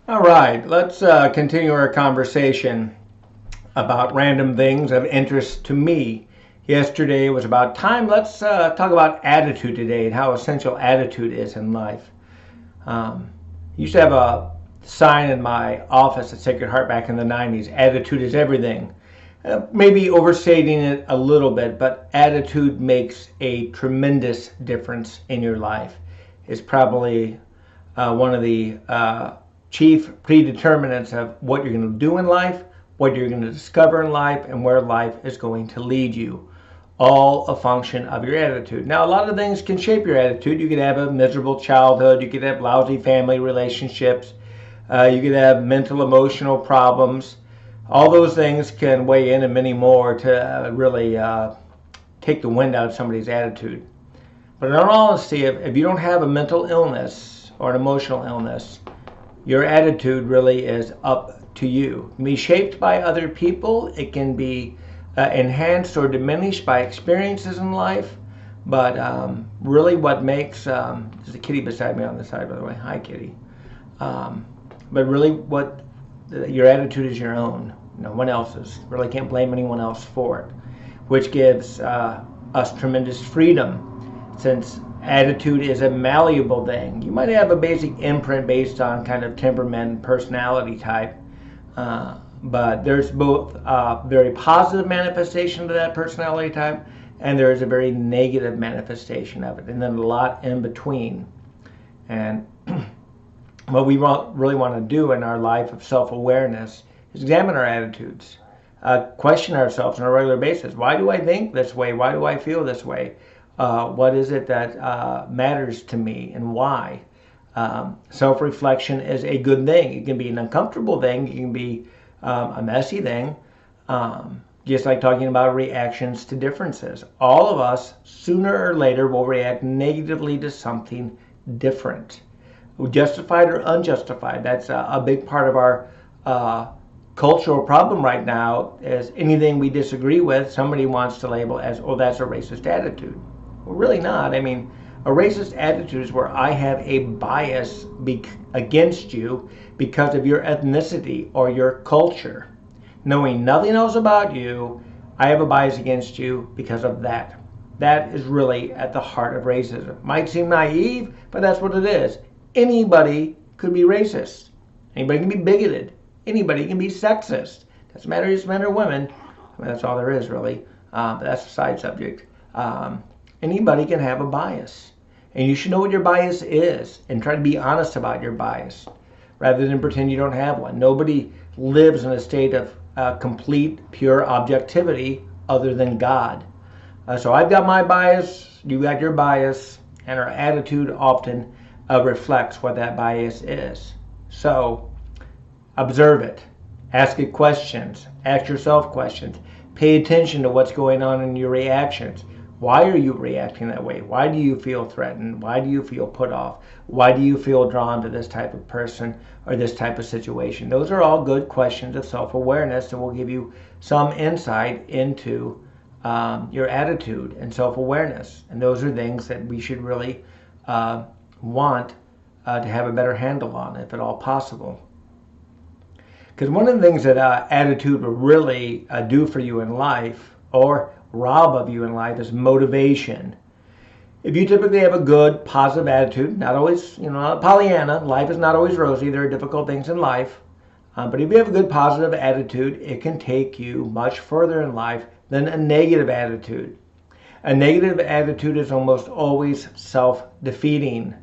All right, let's continue our conversation about random things of interest to me. Yesterday was about time. Let's talk about attitude today and how essential attitude is in life. Um, used to have a sign in my office at Sacred Heart back in the 90s: attitude is everything. Maybe overstating it a little bit, but attitude makes a tremendous difference in your life. It's probably one of the chief predeterminants of what you're going to do in life, what you're going to discover in life, and where life is going to lead you. All a function of your attitude. Now, a lot of things can shape your attitude. You could have a miserable childhood, you could have lousy family relationships, you could have mental, emotional problems. All those things can weigh in, and many more, to really take the wind out of somebody's attitude. But in all honesty, if you don't have a mental illness or an emotional illness, your attitude really is up to you. It can be shaped by other people. It can be enhanced or diminished by experiences in life. But really what makes, there's a kitty beside me on the side, by the way. Hi, kitty. But really your attitude is your own. No one else's. Really can't blame anyone else for it, which gives us tremendous freedom, since attitude is a malleable thing. You might have a basic imprint based on kind of temperament and personality type, but there's both a very positive manifestation of that personality type, and there is a very negative manifestation of it, and then a lot in between. And what we really want to do in our life of self-awareness is examine our attitudes, question ourselves on a regular basis. Why do I think this way? Why do I feel this way? What is it that matters to me, and why? Self-reflection is a good thing. It can be an uncomfortable thing. It can be a messy thing. Just like talking about reactions to differences. All of us, sooner or later, will react negatively to something different. Justified or unjustified. That's a big part of our cultural problem right now. Is anything we disagree with, somebody wants to label as, oh, that's a racist attitude. Well, really not. I mean, a racist attitude is where I have a bias against you because of your ethnicity or your culture. Knowing nothing else about you, I have a bias against you because of that. That is really at the heart of racism. Might seem naive, but that's what it is. Anybody could be racist. Anybody can be bigoted. Anybody can be sexist. Doesn't matter if it's men or women. I mean, that's all there is, really. But that's a side subject. Anybody can have a bias. And you should know what your bias is and try to be honest about your bias rather than pretend you don't have one. Nobody lives in a state of complete, pure objectivity other than God. So I've got my bias, you got your bias, and our attitude often reflects what that bias is. So observe it, ask it questions, ask yourself questions, pay attention to what's going on in your reactions. Why are you reacting that way? Why do you feel threatened? Why do you feel put off? Why do you feel drawn to this type of person or this type of situation? Those are all good questions of self-awareness and will give you some insight into your attitude and self-awareness. And those are things that we should really want to have a better handle on, if at all possible. Because one of the things that attitude will really do for you in life, or rob of you in life, is motivation. If you typically have a good, positive attitude, not always, not Pollyanna, life is not always rosy, there are difficult things in life, but if you have a good, positive attitude, it can take you much further in life than a negative attitude. A negative attitude is almost always self-defeating.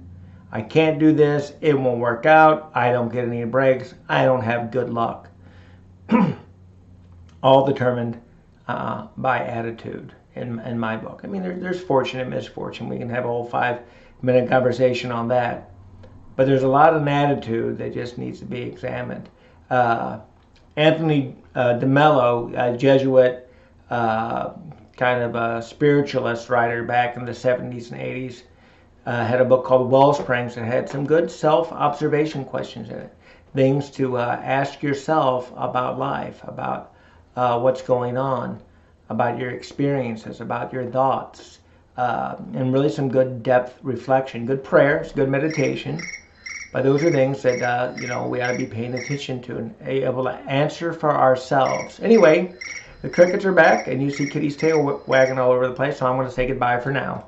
I can't do this, it won't work out, I don't get any breaks, I don't have good luck. All determined by attitude in my book. I mean, there's fortune and misfortune. We can have a whole 5-minute conversation on that. But there's a lot of attitude that just needs to be examined. Anthony DeMello, a Jesuit, kind of a spiritualist writer back in the 70s and 80s, had a book called Wellsprings that had some good self-observation questions in it. Things to ask yourself about life, about what's going on, about your experiences, about your thoughts, and really some good depth reflection, good prayers, good meditation, But those are things that, we ought to be paying attention to and able to answer for ourselves. Anyway, the crickets are back, and you see Kitty's tail wagging all over the place, so I'm going to say goodbye for now.